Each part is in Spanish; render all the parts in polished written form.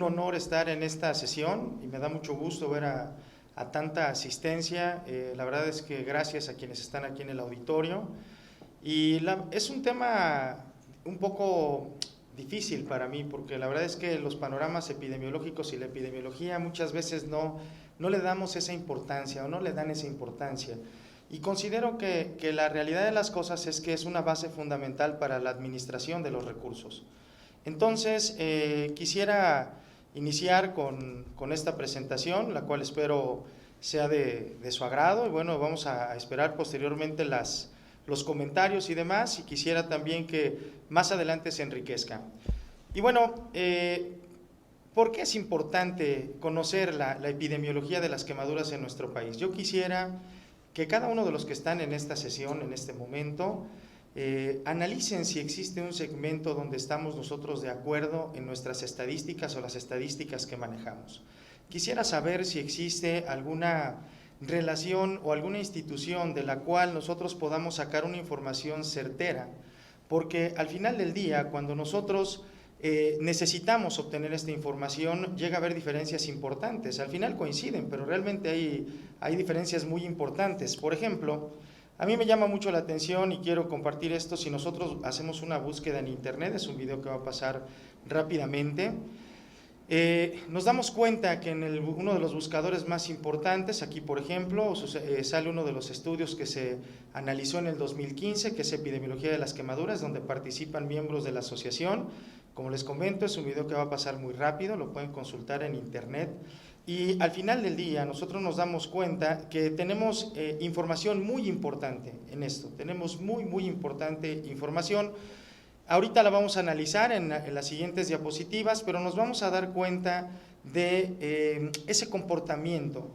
honor estar en esta sesión y me da mucho gusto ver a tanta asistencia. La verdad es que gracias a quienes están aquí en el auditorio. Es un tema un poco difícil para mí, porque la verdad es que los panoramas epidemiológicos y la epidemiología muchas veces no le damos esa importancia o no le dan esa importancia. Y considero que la realidad de las cosas es que es una base fundamental para la administración de los recursos. Entonces, quisiera iniciar con esta presentación, la cual espero sea de su agrado, y bueno, vamos a esperar posteriormente los comentarios y demás, y quisiera también que más adelante se enriquezca. Y bueno, ¿por qué es importante conocer la epidemiología de las quemaduras en nuestro país? Yo quisiera que cada uno de los que están en esta sesión, en este momento, analicen si existe un segmento donde estamos nosotros de acuerdo en nuestras estadísticas o las estadísticas que manejamos. Quisiera saber si existe alguna relación o alguna institución de la cual nosotros podamos sacar una información certera, porque al final del día, cuando nosotros necesitamos obtener esta información, llega a haber diferencias importantes. Al final coinciden, pero realmente hay diferencias muy importantes. Por ejemplo, a mí me llama mucho la atención y quiero compartir esto. Si nosotros hacemos una búsqueda en internet, es un video que va a pasar rápidamente, nos damos cuenta que en uno de los buscadores más importantes, aquí por ejemplo, sale uno de los estudios que se analizó en el 2015, que es Epidemiología de las Quemaduras, donde participan miembros de la asociación. Como les comento, es un video que va a pasar muy rápido, lo pueden consultar en internet. Y al final del día nosotros nos damos cuenta que tenemos información muy importante en esto, tenemos muy importante información. Ahorita la vamos a analizar en las siguientes diapositivas, pero nos vamos a dar cuenta de ese comportamiento.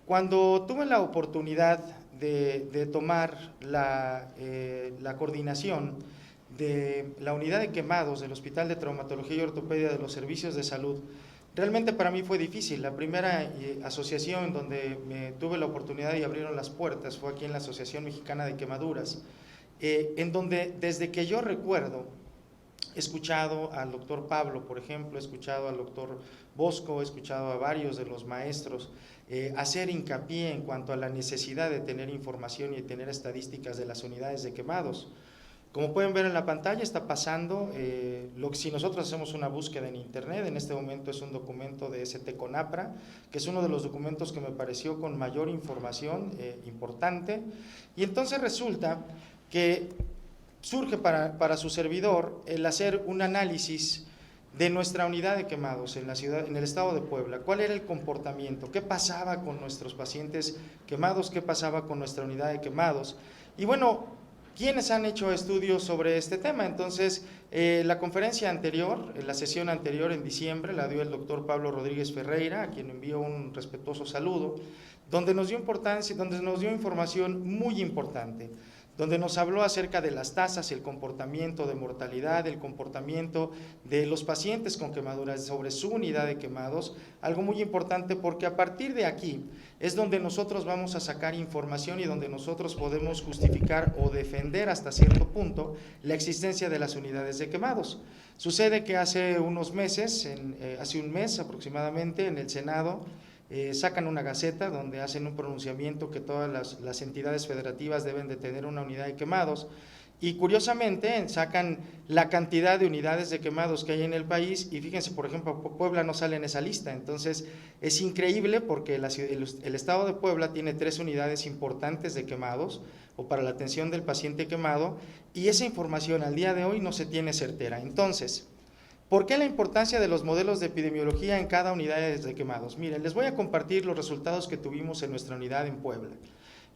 Cuando tuve la oportunidad de tomar la coordinación de la unidad de quemados del Hospital de Traumatología y Ortopedia de los Servicios de Salud, realmente para mí fue difícil. La primera asociación donde me tuve la oportunidad y abrieron las puertas fue aquí en la Asociación Mexicana de Quemaduras, en donde desde que yo recuerdo he escuchado al doctor Pablo, por ejemplo, he escuchado al doctor Bosco, he escuchado a varios de los maestros hacer hincapié en cuanto a la necesidad de tener información y de tener estadísticas de las unidades de quemados. Como pueden ver en la pantalla, está pasando, si nosotros hacemos una búsqueda en internet, en este momento es un documento de ST-CONAPRA, que es uno de los documentos que me pareció con mayor información importante, y entonces resulta que surge para su servidor el hacer un análisis de nuestra unidad de quemados en el estado de Puebla. ¿Cuál era el comportamiento? ¿Qué pasaba con nuestros pacientes quemados? ¿Qué pasaba con nuestra unidad de quemados? Y bueno, ¿quiénes han hecho estudios sobre este tema? Entonces, la conferencia anterior, la sesión anterior en diciembre, la dio el doctor Pablo Rodríguez Ferreira, a quien envío un respetuoso saludo, donde nos dio información muy importante, donde nos habló acerca de las tasas, el comportamiento de mortalidad, el comportamiento de los pacientes con quemaduras sobre su unidad de quemados, algo muy importante porque a partir de aquí es donde nosotros vamos a sacar información y donde nosotros podemos justificar o defender hasta cierto punto la existencia de las unidades de quemados. Sucede que hace unos meses, hace un mes aproximadamente, en el Senado, sacan una gaceta donde hacen un pronunciamiento que todas las entidades federativas deben de tener una unidad de quemados, y curiosamente sacan la cantidad de unidades de quemados que hay en el país, y fíjense, por ejemplo, Puebla no sale en esa lista. Entonces es increíble porque el estado de Puebla tiene 3 unidades importantes de quemados o para la atención del paciente quemado, y esa información al día de hoy no se tiene certera. Entonces, ¿por qué la importancia de los modelos de epidemiología en cada unidad de quemados? Miren, les voy a compartir los resultados que tuvimos en nuestra unidad en Puebla.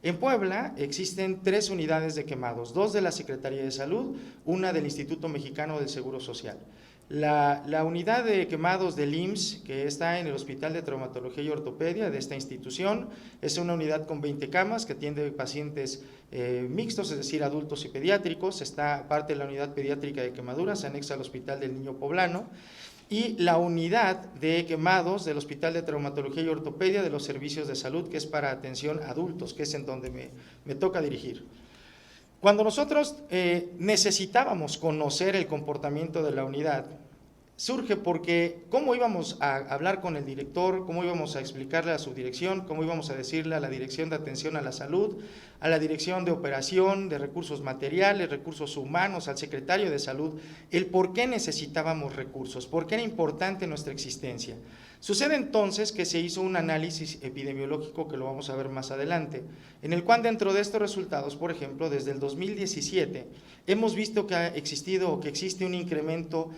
En Puebla existen 3 unidades de quemados, 2 de la Secretaría de Salud, una del Instituto Mexicano del Seguro Social. La unidad de quemados del IMSS, que está en el Hospital de Traumatología y Ortopedia de esta institución, es una unidad con 20 camas que atiende pacientes mixtos, es decir, adultos y pediátricos. Está parte de la unidad pediátrica de quemaduras, anexa al Hospital del Niño Poblano, y la unidad de quemados del Hospital de Traumatología y Ortopedia de los Servicios de Salud, que es para atención a adultos, que es en donde me toca dirigir. Cuando nosotros necesitábamos conocer el comportamiento de la unidad, surge porque cómo íbamos a hablar con el director, cómo íbamos a explicarle a su dirección, cómo íbamos a decirle a la Dirección de Atención a la Salud, a la Dirección de Operación, de Recursos Materiales, Recursos Humanos, al Secretario de Salud, el por qué necesitábamos recursos, por qué era importante nuestra existencia. Sucede entonces que se hizo un análisis epidemiológico, que lo vamos a ver más adelante, en el cual dentro de estos resultados, por ejemplo, desde el 2017, hemos visto que ha existido o que existió un incremento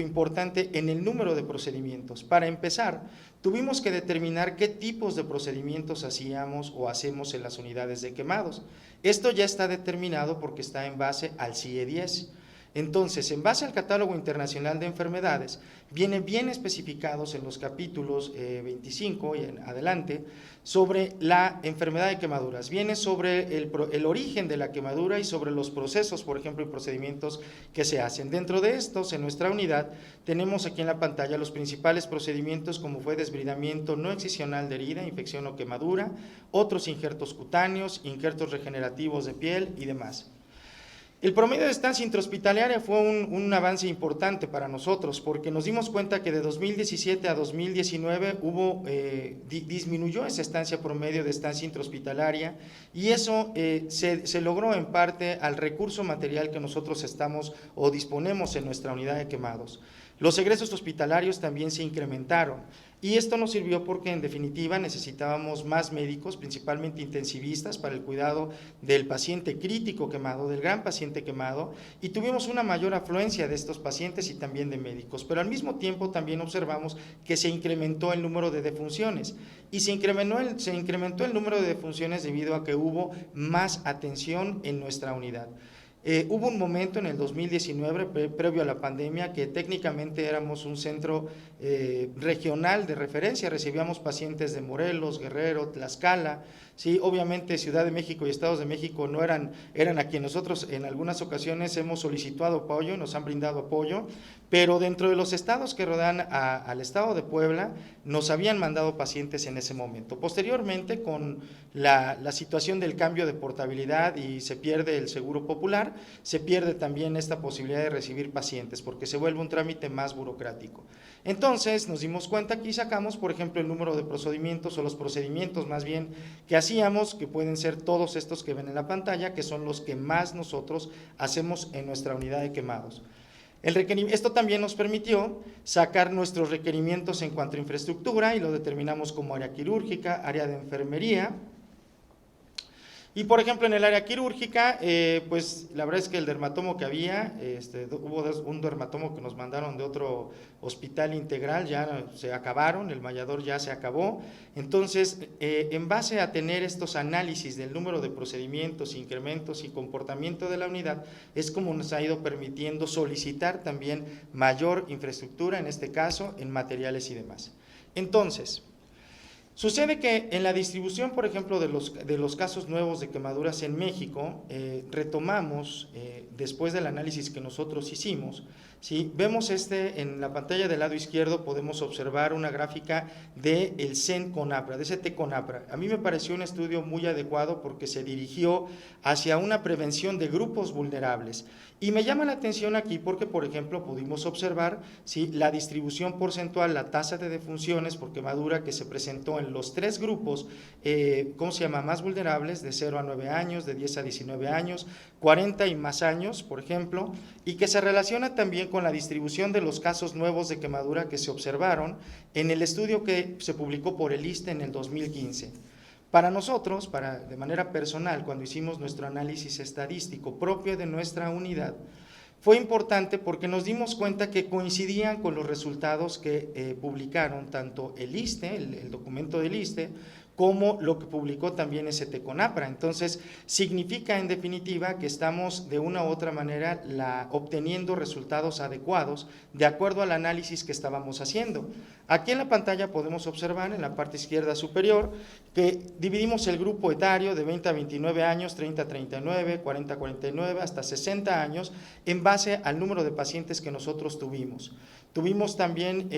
importante en el número de procedimientos. Para empezar, tuvimos que determinar qué tipos de procedimientos hacíamos o hacemos en las unidades de quemados. Esto ya está determinado porque está en base al CIE-10. Entonces, en base al Catálogo Internacional de Enfermedades, viene bien especificados en los capítulos 25 y en adelante sobre la enfermedad de quemaduras. Viene sobre el origen de la quemadura y sobre los procesos, por ejemplo, y procedimientos que se hacen. Dentro de estos, en nuestra unidad, tenemos aquí en la pantalla los principales procedimientos, como fue desbridamiento no excisional de herida, infección o quemadura, otros injertos cutáneos, injertos regenerativos de piel y demás. El promedio de estancia intrahospitalaria fue un avance importante para nosotros, porque nos dimos cuenta que de 2017 a 2019 disminuyó esa estancia promedio de estancia intrahospitalaria, y eso se logró en parte al recurso material que nosotros disponemos en nuestra unidad de quemados. Los egresos hospitalarios también se incrementaron, y esto nos sirvió porque en definitiva necesitábamos más médicos, principalmente intensivistas, para el cuidado del paciente crítico quemado, del gran paciente quemado, y tuvimos una mayor afluencia de estos pacientes y también de médicos, pero al mismo tiempo también observamos que se incrementó el número de defunciones, y se incrementó el número de defunciones debido a que hubo más atención en nuestra unidad. Hubo un momento en el 2019, previo a la pandemia, que técnicamente éramos un centro regional de referencia, recibíamos pacientes de Morelos, Guerrero, Tlaxcala, sí, obviamente Ciudad de México y Estados de México no eran a quien nosotros en algunas ocasiones hemos solicitado apoyo, nos han brindado apoyo, pero dentro de los estados que rodean al estado de Puebla, nos habían mandado pacientes en ese momento. Posteriormente, con la situación del cambio de portabilidad y se pierde el seguro popular, se pierde también esta posibilidad de recibir pacientes, porque se vuelve un trámite más burocrático. Entonces nos dimos cuenta que sacamos, por ejemplo, el número de procedimientos, o los procedimientos más bien que hacíamos, que pueden ser todos estos que ven en la pantalla, que son los que más nosotros hacemos en nuestra unidad de quemados. Esto también nos permitió sacar nuestros requerimientos en cuanto a infraestructura, y lo determinamos como área quirúrgica, área de enfermería. Y por ejemplo, en el área quirúrgica, pues la verdad es que el dermatomo que había, hubo un dermatomo que nos mandaron de otro hospital integral, ya se acabaron, el Mallador ya se acabó. Entonces, en base a tener estos análisis del número de procedimientos, incrementos y comportamiento de la unidad, es como nos ha ido permitiendo solicitar también mayor infraestructura, en este caso, en materiales y demás. Entonces, sucede que en la distribución, por ejemplo, de los casos nuevos de quemaduras en México, retomamos, después del análisis que nosotros hicimos, ¿sí? Vemos en la pantalla del lado izquierdo, podemos observar una gráfica del CEN-CONAPRA, de ese T-CONAPRA. A mí me pareció un estudio muy adecuado porque se dirigió hacia una prevención de grupos vulnerables. Y me llama la atención aquí porque, por ejemplo, pudimos observar, ¿sí?, la distribución porcentual, la tasa de defunciones por quemadura que se presentó en los tres grupos, más vulnerables, de 0 a 9 años, de 10 a 19 años, 40 y más años, por ejemplo, y que se relaciona también con la distribución de los casos nuevos de quemadura que se observaron en el estudio que se publicó por el ISSSTE en el 2015. Para nosotros, de manera personal, cuando hicimos nuestro análisis estadístico propio de nuestra unidad, fue importante porque nos dimos cuenta que coincidían con los resultados que publicaron tanto el ISSSTE, el documento del ISSSTE, como lo que publicó también T-CONAPRA. Entonces, significa en definitiva que estamos de una u otra manera obteniendo resultados adecuados de acuerdo al análisis que estábamos haciendo. Aquí en la pantalla podemos observar en la parte izquierda superior que dividimos el grupo etario de 20 a 29 años, 30 a 39, 40 a 49, hasta 60 años, en base al número de pacientes que nosotros tuvimos. Tuvimos también,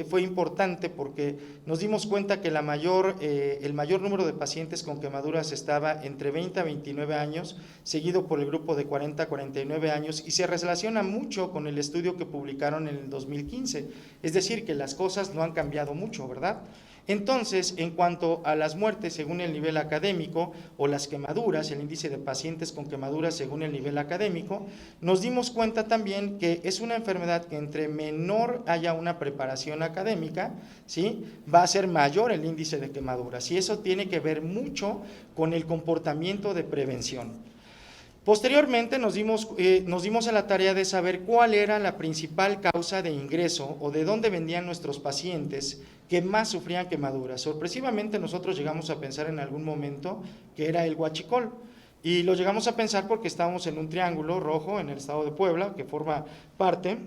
fue importante porque nos dimos cuenta que el mayor número de pacientes con quemaduras estaba entre 20 a 29 años, seguido por el grupo de 40 a 49 años, y se relaciona mucho con el estudio que publicaron en el 2015, es decir, que las cosas no han cambiado mucho, ¿verdad? Entonces, en cuanto a las muertes según el nivel académico o las quemaduras, el índice de pacientes con quemaduras según el nivel académico, nos dimos cuenta también que es una enfermedad que entre menor haya una preparación académica, ¿sí?, va a ser mayor el índice de quemaduras, y eso tiene que ver mucho con el comportamiento de prevención. Posteriormente nos dimos a la tarea de saber cuál era la principal causa de ingreso o de dónde venían nuestros pacientes que más sufrían quemaduras. Sorpresivamente nosotros llegamos a pensar en algún momento que era el huachicol, y lo llegamos a pensar porque estábamos en un triángulo rojo en el estado de Puebla, que forma parte,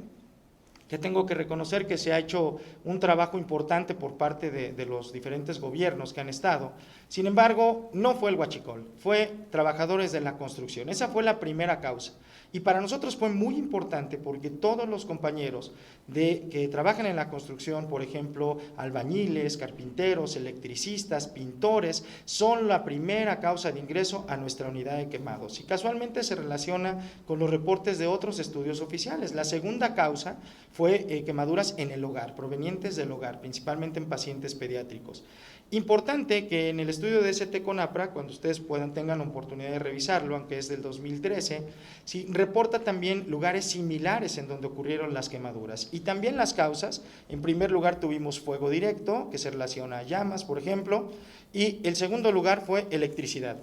que tengo que reconocer que se ha hecho un trabajo importante por parte de los diferentes gobiernos que han estado. Sin embargo, no fue el huachicol, fue trabajadores de la construcción. Esa fue la primera causa. Y para nosotros fue muy importante porque todos los compañeros que trabajan en la construcción, por ejemplo, albañiles, carpinteros, electricistas, pintores, son la primera causa de ingreso a nuestra unidad de quemados. Y casualmente se relaciona con los reportes de otros estudios oficiales. La segunda causa fue quemaduras en el hogar, provenientes del hogar, principalmente en pacientes pediátricos. Importante que en el estudio de ST-CONAPRA, cuando ustedes tengan oportunidad de revisarlo, aunque es del 2013, sí, reporta también lugares similares en donde ocurrieron las quemaduras. Y también las causas. En primer lugar tuvimos fuego directo, que se relaciona a llamas, por ejemplo, y el segundo lugar fue electricidad.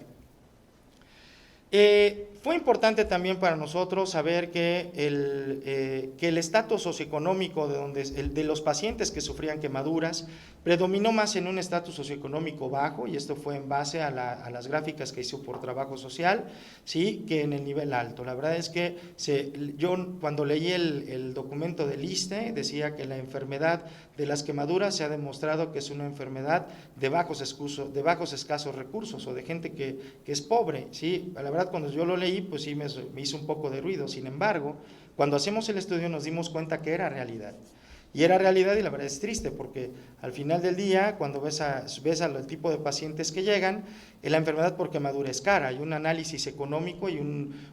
Fue importante también para nosotros saber que el estatus socioeconómico de los pacientes que sufrían quemaduras predominó más en un estatus socioeconómico bajo, y esto fue en base a las gráficas que hizo por trabajo social, ¿sí?, que en el nivel alto. La verdad es que yo cuando leí el documento del ISSSTE decía que la enfermedad de las quemaduras se ha demostrado que es una enfermedad de bajos escasos recursos, o de gente que es pobre, ¿sí? La verdad, cuando yo lo leí, pues sí me hizo un poco de ruido. Sin embargo, cuando hacemos el estudio nos dimos cuenta que era realidad. Y era realidad, y la verdad es triste, porque al final del día, cuando ves al tipo de pacientes que llegan, la enfermedad por quemadura es cara. Hay un análisis económico y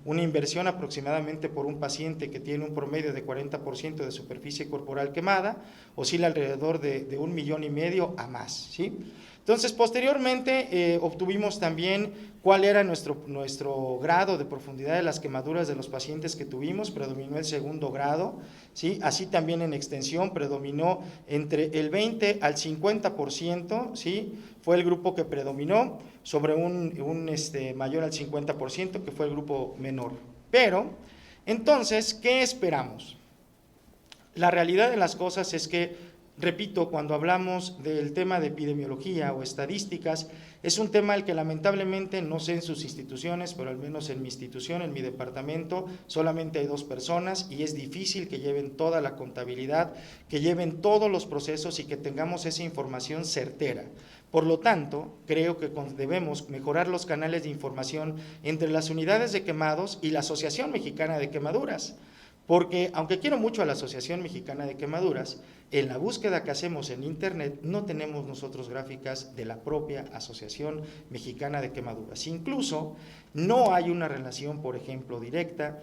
una inversión aproximadamente por un paciente que tiene un promedio de 40% de superficie corporal quemada, oscila alrededor de 1,5 millones a más, ¿sí? Entonces, posteriormente obtuvimos también cuál era nuestro grado de profundidad de las quemaduras de los pacientes que tuvimos. Predominó el segundo grado, ¿sí? Así también en extensión predominó entre el 20 al 50%, ¿sí? Fue el grupo que predominó sobre un mayor al 50%, que fue el grupo menor. Pero, entonces, ¿qué esperamos? La realidad de las cosas es que, repito, cuando hablamos del tema de epidemiología o estadísticas, es un tema al que lamentablemente, no sé en sus instituciones, pero al menos en mi institución, en mi departamento, solamente hay 2 personas, y es difícil que lleven toda la contabilidad, que lleven todos los procesos y que tengamos esa información certera. Por lo tanto, creo que debemos mejorar los canales de información entre las unidades de quemados y la Asociación Mexicana de Quemaduras. Porque, aunque quiero mucho a la Asociación Mexicana de Quemaduras, en la búsqueda que hacemos en internet no tenemos nosotros gráficas de la propia Asociación Mexicana de Quemaduras. Incluso no hay una relación, por ejemplo, directa,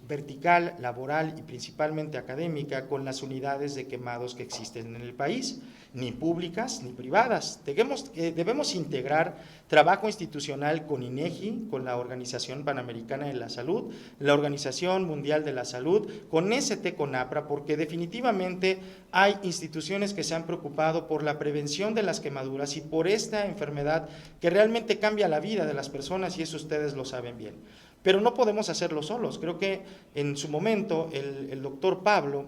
vertical, laboral y principalmente académica con las unidades de quemados que existen en el país, ni públicas ni privadas. Debemos integrar trabajo institucional con INEGI, con la Organización Panamericana de la Salud, la Organización Mundial de la Salud, con ST-CONAPRA, porque definitivamente hay instituciones que se han preocupado por la prevención de las quemaduras y por esta enfermedad que realmente cambia la vida de las personas, y eso ustedes lo saben bien. Pero no podemos hacerlo solos. Creo que en su momento el doctor Pablo,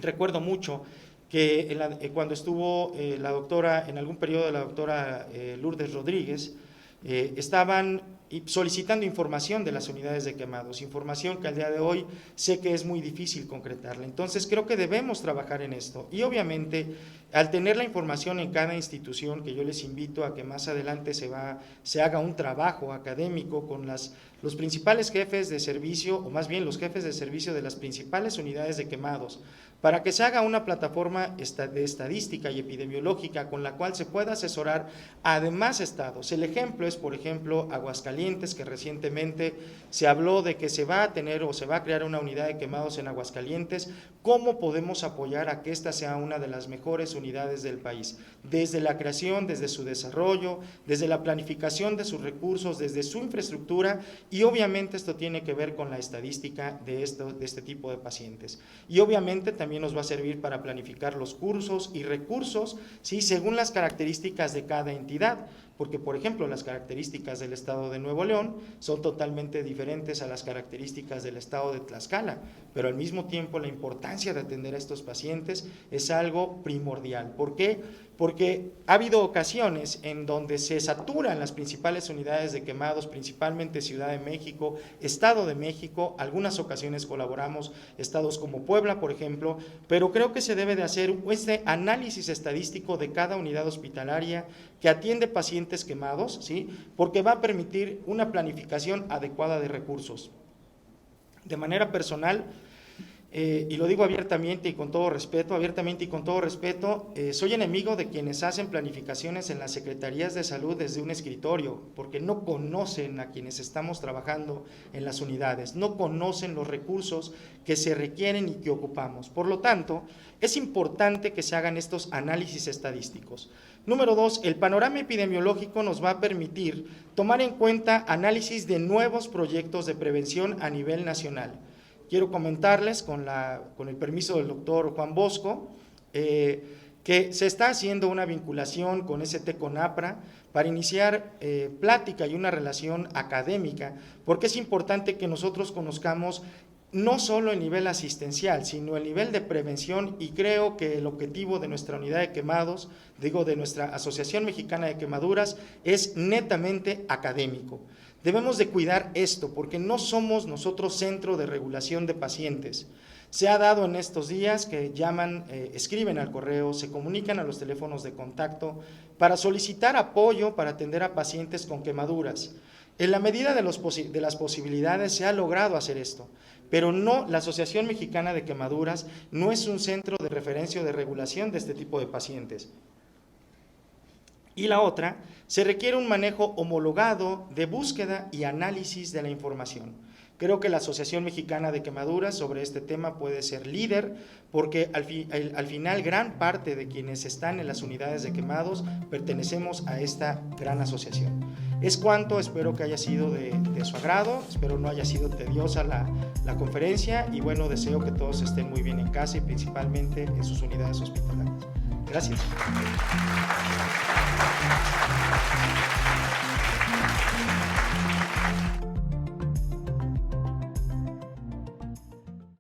recuerdo mucho que cuando estuvo la doctora, en algún periodo de la doctora Lourdes Rodríguez, estaban y solicitando información de las unidades de quemados, información que al día de hoy sé que es muy difícil concretarla. Entonces creo que debemos trabajar en esto y obviamente al tener la información en cada institución, que yo les invito a que más adelante se haga un trabajo académico con los principales jefes de servicio, o más bien los jefes de servicio de las principales unidades de quemados, para que se haga una plataforma de estadística y epidemiológica con la cual se pueda asesorar a demás estados. El ejemplo es, por ejemplo, Aguascalientes, que recientemente se habló de que se va a tener o se va a crear una unidad de quemados en Aguascalientes. ¿Cómo podemos apoyar a que esta sea una de las mejores unidades del país? Desde la creación, desde su desarrollo, desde la planificación de sus recursos, desde su infraestructura, y obviamente esto tiene que ver con la estadística de este tipo de pacientes. Y obviamente también nos va a servir para planificar los cursos y recursos, ¿sí?, según las características de cada entidad, porque por ejemplo las características del estado de Nuevo León son totalmente diferentes a las características del estado de Tlaxcala, pero al mismo tiempo la importancia de atender a estos pacientes es algo primordial. ¿Por qué? Porque ha habido ocasiones en donde se saturan las principales unidades de quemados, principalmente Ciudad de México, Estado de México, algunas ocasiones colaboramos estados como Puebla, por ejemplo, pero creo que se debe de hacer este análisis estadístico de cada unidad hospitalaria que atiende pacientes quemados, ¿sí?, porque va a permitir una planificación adecuada de recursos. De manera personal, y lo digo abiertamente y con todo respeto, soy enemigo de quienes hacen planificaciones en las secretarías de salud desde un escritorio, porque no conocen a quienes estamos trabajando en las unidades, no conocen los recursos que se requieren y que ocupamos. Por lo tanto, es importante que se hagan estos análisis estadísticos. Número 2, el panorama epidemiológico nos va a permitir tomar en cuenta análisis de nuevos proyectos de prevención a nivel nacional. Quiero comentarles, con el permiso del doctor Juan Bosco, que se está haciendo una vinculación con ST-CONAPRA para iniciar plática y una relación académica, porque es importante que nosotros conozcamos no solo el nivel asistencial, sino el nivel de prevención, y creo que el objetivo de nuestra unidad de quemados, de nuestra Asociación Mexicana de Quemaduras, es netamente académico. Debemos de cuidar esto, porque no somos nosotros centro de regulación de pacientes. Se ha dado en estos días que llaman, escriben al correo, se comunican a los teléfonos de contacto para solicitar apoyo para atender a pacientes con quemaduras. En la medida de las posibilidades se ha logrado hacer esto, pero no, la Asociación Mexicana de Quemaduras no es un centro de referencia o de regulación de este tipo de pacientes. Y la otra, se requiere un manejo homologado de búsqueda y análisis de la información. Creo que la Asociación Mexicana de Quemaduras sobre este tema puede ser líder, porque al final gran parte de quienes están en las unidades de quemados pertenecemos a esta gran asociación. Es cuanto, espero que haya sido de su agrado, espero no haya sido tediosa la conferencia, y bueno, deseo que todos estén muy bien en casa y principalmente en sus unidades hospitalarias. Gracias.